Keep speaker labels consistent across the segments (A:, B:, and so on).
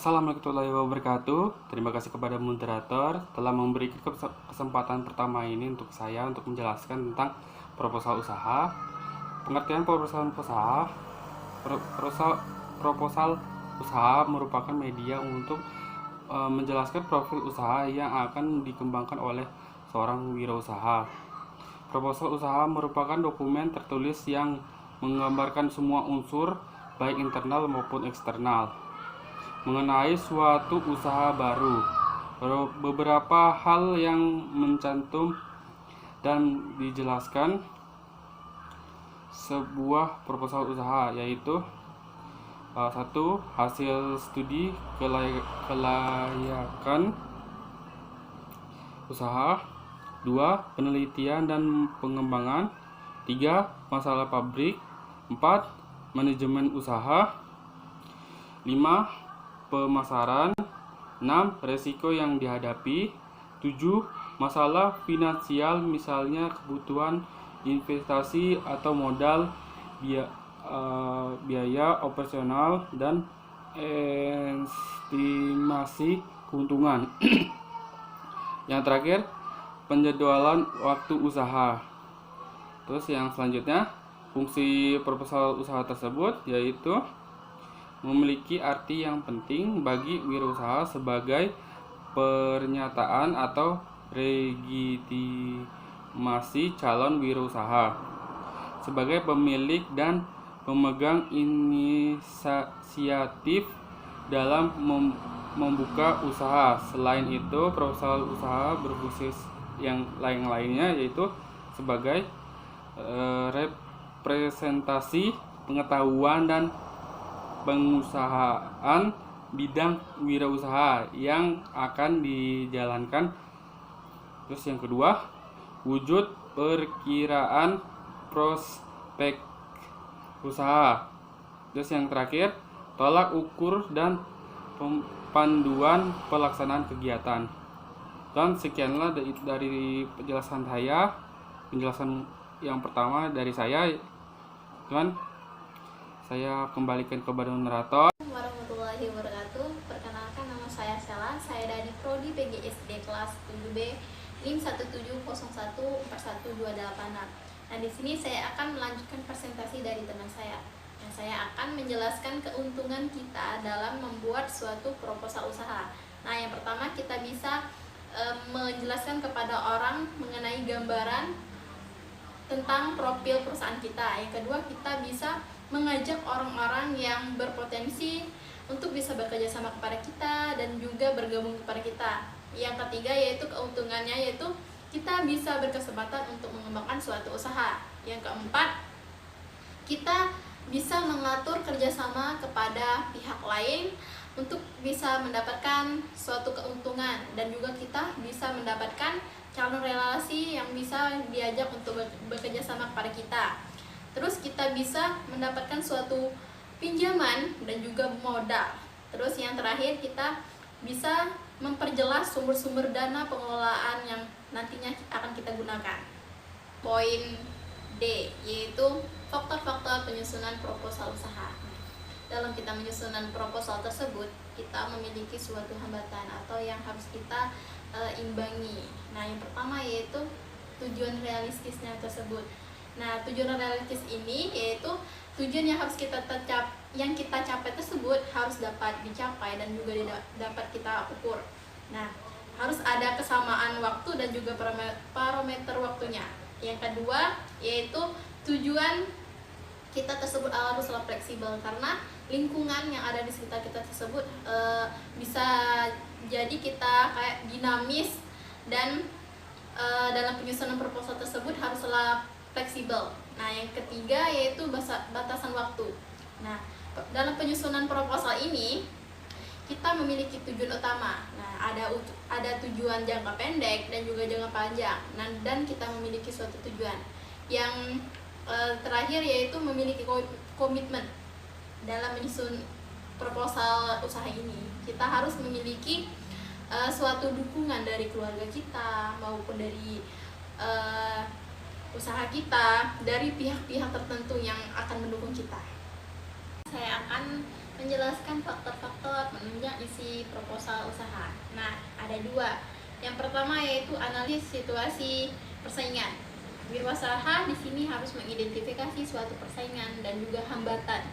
A: Assalamualaikum warahmatullahi wabarakatuh. Terima kasih kepada moderator telah memberikan kesempatan pertama ini untuk saya untuk menjelaskan tentang proposal usaha. Pengertian proposal usaha. Proposal usaha merupakan media untuk menjelaskan profil usaha yang akan dikembangkan oleh seorang wirausaha. Proposal usaha merupakan dokumen tertulis yang menggambarkan semua unsur baik internal maupun eksternal mengenai suatu usaha baru. Beberapa hal yang mencantum dan dijelaskan sebuah proposal usaha, yaitu 1. Hasil studi kelayakan usaha. 2. Penelitian dan pengembangan. 3. Masalah pabrik. 4. Manajemen usaha. 5. Pemasaran. 6. Resiko yang dihadapi. 7. Masalah finansial, misalnya kebutuhan investasi atau modal, biaya operasional, dan estimasi keuntungan. Yang terakhir, penjadwalan waktu usaha. Terus yang selanjutnya, fungsi proposal usaha tersebut yaitu memiliki arti yang penting bagi wirausaha sebagai pernyataan atau legitimasi calon wirausaha sebagai pemilik dan pemegang inisiatif dalam membuka usaha. Selain itu, proposal usaha berfungsi yang lainnya yaitu sebagai representasi pengetahuan dan pengusahaan bidang wirausaha yang akan dijalankan. Terus yang kedua, wujud perkiraan prospek usaha. Terus yang terakhir, tolak ukur dan panduan pelaksanaan kegiatan. Dan sekianlah dari penjelasan yang pertama dari saya. Dan saya kembalikan kepada moderator.
B: Warahmatullahi wabarakatuh. Perkenalkan, nama saya Sela. Saya dari Prodi PGSD kelas 7B, NIM 170141286. Nah, di sini saya akan melanjutkan presentasi dari teman saya. Nah, saya akan menjelaskan keuntungan kita dalam membuat suatu proposal usaha. Nah, yang pertama kita bisa menjelaskan kepada orang mengenai gambaran tentang profil perusahaan kita. Yang kedua, kita bisa mengajak orang-orang yang berpotensi untuk bisa bekerja sama kepada kita dan juga bergabung kepada kita. Yang ketiga yaitu keuntungannya, yaitu kita bisa berkesempatan untuk mengembangkan suatu usaha. Yang keempat, kita bisa mengatur kerjasama kepada pihak lain untuk bisa mendapatkan suatu keuntungan, dan juga kita bisa mendapatkan calon relasi yang bisa diajak untuk bekerja sama kepada kita. Terus kita bisa mendapatkan suatu pinjaman dan juga modal. Terus yang terakhir, kita bisa memperjelas sumber-sumber dana pengelolaan yang nantinya akan kita gunakan. Poin D, yaitu faktor-faktor penyusunan proposal usaha. Dalam kita menyusunan proposal tersebut, kita memiliki suatu hambatan atau yang harus kita imbangi. Nah, yang pertama yaitu tujuan realistisnya tersebut. Nah, tujuan realistis ini yaitu tujuan yang harus kita capai tersebut harus dapat dicapai dan juga dapat kita ukur. Nah, harus ada kesamaan waktu dan juga parameter waktunya. Yang kedua yaitu tujuan kita tersebut haruslah fleksibel, karena lingkungan yang ada di sekitar kita tersebut bisa jadi kita kayak dinamis, dan dalam penyusunan proposal tersebut haruslah fleksibel. Nah, yang ketiga yaitu batasan waktu. Nah, dalam penyusunan proposal ini kita memiliki tujuan utama. Nah, ada tujuan jangka pendek dan juga jangka panjang. Nah, dan kita memiliki suatu tujuan. Yang terakhir yaitu memiliki komitmen dalam menyusun proposal usaha ini. Kita harus memiliki suatu dukungan dari keluarga kita maupun dari usaha kita, dari pihak-pihak tertentu yang akan mendukung kita. Saya akan menjelaskan faktor-faktor penunjang isi proposal usaha. Nah, ada dua. Yang pertama yaitu analisis situasi persaingan. Wirausaha di sini harus mengidentifikasi suatu persaingan dan juga hambatan,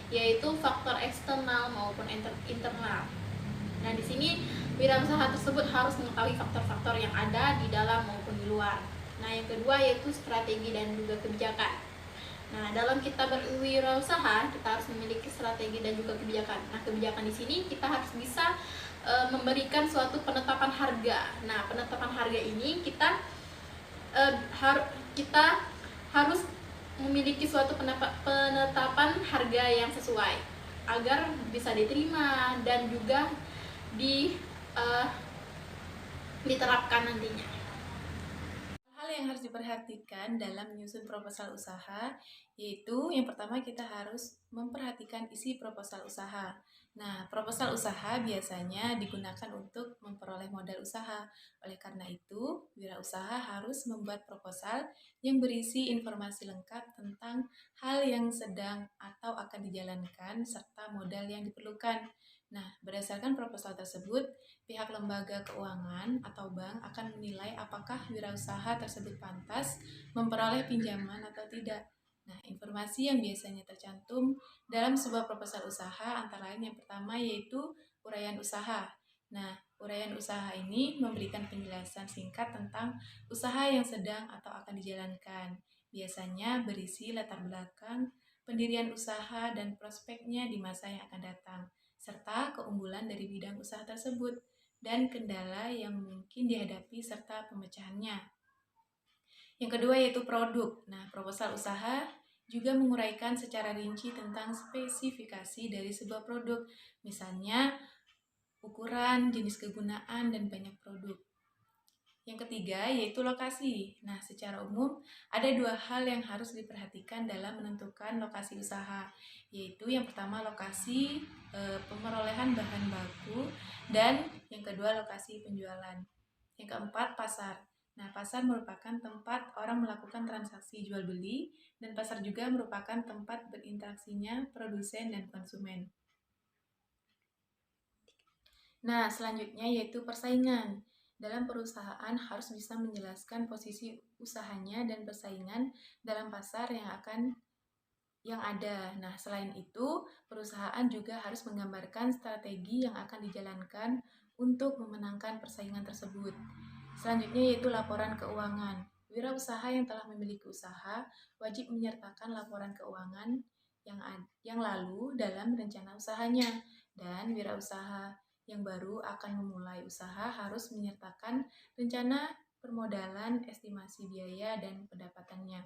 B: yaitu faktor eksternal maupun internal. Nah, di sini wirausaha tersebut harus mengetahui faktor-faktor yang ada di dalam maupun di luar. Nah, yang kedua yaitu strategi dan juga kebijakan. Nah, dalam kita berwirausaha, kita harus memiliki strategi dan juga kebijakan. Nah, kebijakan di sini kita harus bisa memberikan suatu penetapan harga. Nah, penetapan harga ini kita harus memiliki suatu penetapan harga yang sesuai agar bisa diterima dan juga diterapkan nantinya.
C: Hal yang harus diperhatikan dalam menyusun proposal usaha yaitu yang pertama kita harus memperhatikan isi proposal usaha. Nah, proposal usaha biasanya digunakan untuk memperoleh modal usaha. Oleh karena itu, wirausaha harus membuat proposal yang berisi informasi lengkap tentang hal yang sedang atau akan dijalankan serta modal yang diperlukan. Nah, berdasarkan proposal tersebut, pihak lembaga keuangan atau bank akan menilai apakah wirausaha tersebut pantas memperoleh pinjaman atau tidak. Nah, informasi yang biasanya tercantum dalam sebuah proposal usaha antara lain yang pertama yaitu uraian usaha. Nah, uraian usaha ini memberikan penjelasan singkat tentang usaha yang sedang atau akan dijalankan. Biasanya berisi latar belakang pendirian usaha dan prospeknya di masa yang akan datang, serta keunggulan dari bidang usaha tersebut dan kendala yang mungkin dihadapi serta pemecahannya. Yang kedua yaitu produk. Nah, proposal usaha juga menguraikan secara rinci tentang spesifikasi dari sebuah produk, misalnya ukuran, jenis kegunaan, dan banyak produk. Yang ketiga yaitu lokasi. Nah, secara umum ada dua hal yang harus diperhatikan dalam menentukan lokasi usaha, yaitu yang pertama lokasi pemerolehan bahan baku dan yang kedua lokasi penjualan. Yang keempat pasar. Nah, pasar merupakan tempat orang melakukan transaksi jual beli dan pasar juga merupakan tempat berinteraksinya produsen dan konsumen. Nah, selanjutnya yaitu persaingan. Dalam perusahaan harus bisa menjelaskan posisi usahanya dan persaingan dalam pasar yang ada. Nah, selain itu, perusahaan juga harus menggambarkan strategi yang akan dijalankan untuk memenangkan persaingan tersebut. Selanjutnya yaitu laporan keuangan. Wirausaha yang telah memiliki usaha wajib menyertakan laporan keuangan yang lalu dalam rencana usahanya, dan wirausaha yang baru akan memulai usaha harus menyertakan rencana permodalan, estimasi biaya, dan pendapatannya.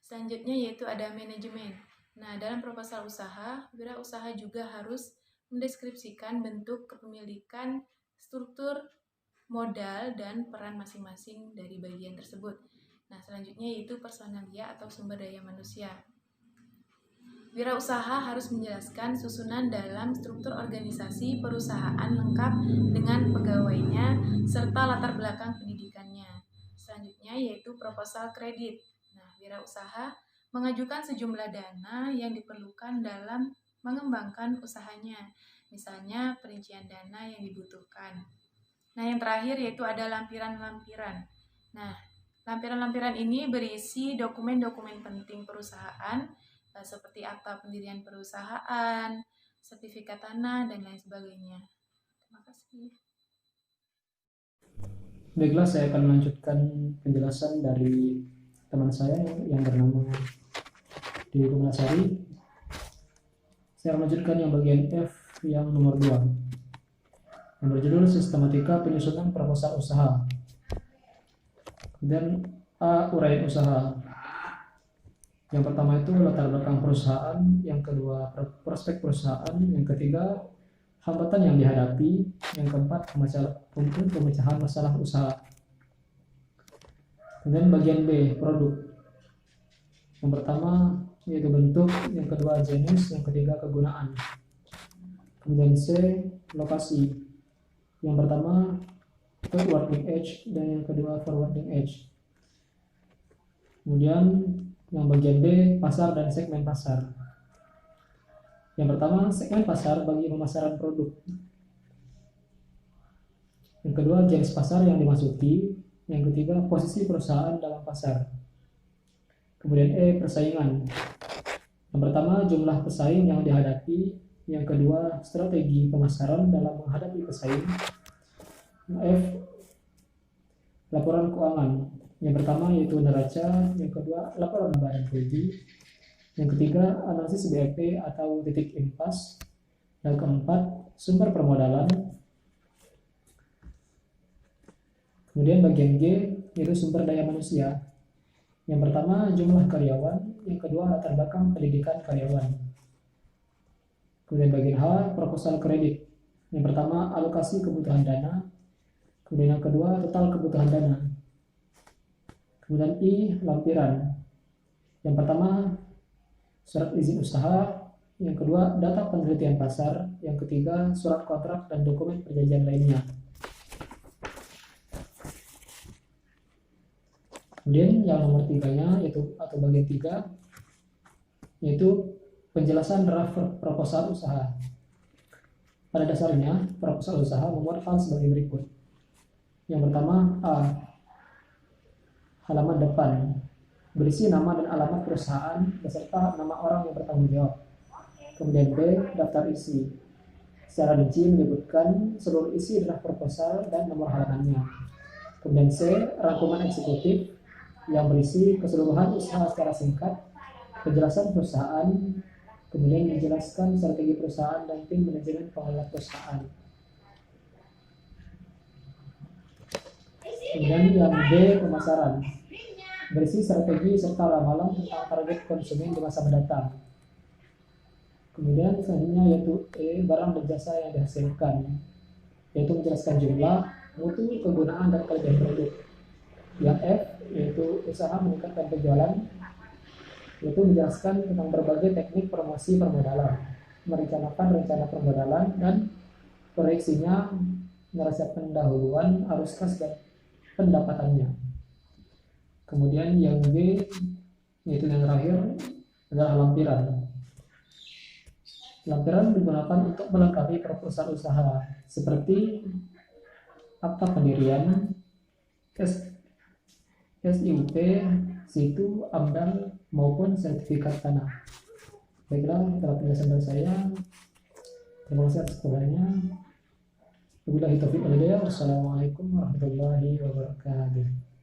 C: Selanjutnya yaitu ada manajemen. Nah, dalam proposal usaha, wirausaha juga harus mendeskripsikan bentuk kepemilikan, struktur modal, dan peran masing-masing dari bagian tersebut. Nah, selanjutnya yaitu personalia atau sumber daya manusia. Wirausaha harus menjelaskan susunan dalam struktur organisasi perusahaan lengkap dengan pegawainya serta latar belakang pendidikannya. Selanjutnya yaitu proposal kredit. Nah, wirausaha mengajukan sejumlah dana yang diperlukan dalam mengembangkan usahanya, misalnya perincian dana yang dibutuhkan. Nah, yang terakhir yaitu ada lampiran-lampiran. Nah, lampiran-lampiran ini berisi dokumen-dokumen penting perusahaan seperti akta pendirian perusahaan, sertifikat tanah, dan lain sebagainya. Terima kasih.
D: Baiklah, saya akan melanjutkan penjelasan dari teman saya yang bernama Dewi Kumalasari. Saya akan melanjutkan yang bagian F yang nomor 2 yang berjudul Sistematika Penyusunan Proposal Usaha. Dan A. Uraian usaha. Yang pertama itu latar belakang perusahaan, yang kedua prospek perusahaan, yang ketiga hambatan yang dihadapi, yang keempat pemecahan masalah usaha. Kemudian bagian B, produk. Yang pertama yaitu bentuk, yang kedua jenis, yang ketiga kegunaan. Kemudian C, lokasi. Yang pertama backwarding edge dan yang kedua forwarding edge. Kemudian yang bagian D, pasar dan segmen pasar. Yang pertama, segmen pasar bagi pemasaran produk. Yang kedua, jenis pasar yang dimasuki. Yang ketiga, posisi perusahaan dalam pasar. Kemudian persaingan. Yang pertama, jumlah pesaing yang dihadapi. Yang kedua, strategi pemasaran dalam menghadapi pesaing. F, laporan keuangan. Yang pertama yaitu neraca, yang kedua laporan barang rugi, yang ketiga analisis BEP atau titik impas, yang keempat sumber permodalan. Kemudian bagian G yaitu sumber daya manusia. Yang pertama jumlah karyawan, yang kedua latar belakang pendidikan karyawan. Kemudian bagian H proposal kredit. Yang pertama alokasi kebutuhan dana, kemudian yang kedua total kebutuhan dana. Kemudian I lampiran. Yang pertama surat izin usaha, yang kedua data penelitian pasar, yang ketiga surat kontrak dan dokumen perjanjian lainnya. Kemudian yang nomor 3-nya yaitu atau bagian 3 yaitu penjelasan draft proposal usaha. Pada dasarnya proposal usaha memuat hal sebagai berikut. Yang pertama A, halaman depan berisi nama dan alamat perusahaan beserta nama orang yang bertanggung jawab. Kemudian B, daftar isi. Secara rinci menyebutkan seluruh isi draft proposal dan nomor halamannya. Kemudian C, rangkuman eksekutif yang berisi keseluruhan usaha secara singkat, penjelasan perusahaan, kemudian menjelaskan strategi perusahaan dan tim manajemen pengelola perusahaan. Kemudian yang B, pemasaran, berisi strategi serta ramalan tentang target konsumen di masa mendatang. Kemudian selanjutnya yaitu E, barang dan jasa yang dihasilkan, yaitu menjelaskan jumlah, mutu, kegunaan, dan kelebihan produk. Yang F yaitu usaha meningkatkan penjualan, yaitu menjelaskan tentang berbagai teknik promosi permodalan, merencanakan rencana permodalan, dan proyeksinya, neraca pendahuluan, arus kas, dan pendapatannya. Kemudian yang B yaitu yang terakhir adalah lampiran. Lampiran digunakan untuk melengkapi proposal usaha seperti akta pendirian, SIUP, situ, AMDAL, maupun sertifikat tanah. Baiklah, itulah penjelasan dari saya. Terima kasih atas perhatiannya. Wabillahi taufiq wal hidayah. Wassalamualaikum warahmatullahi wabarakatuh.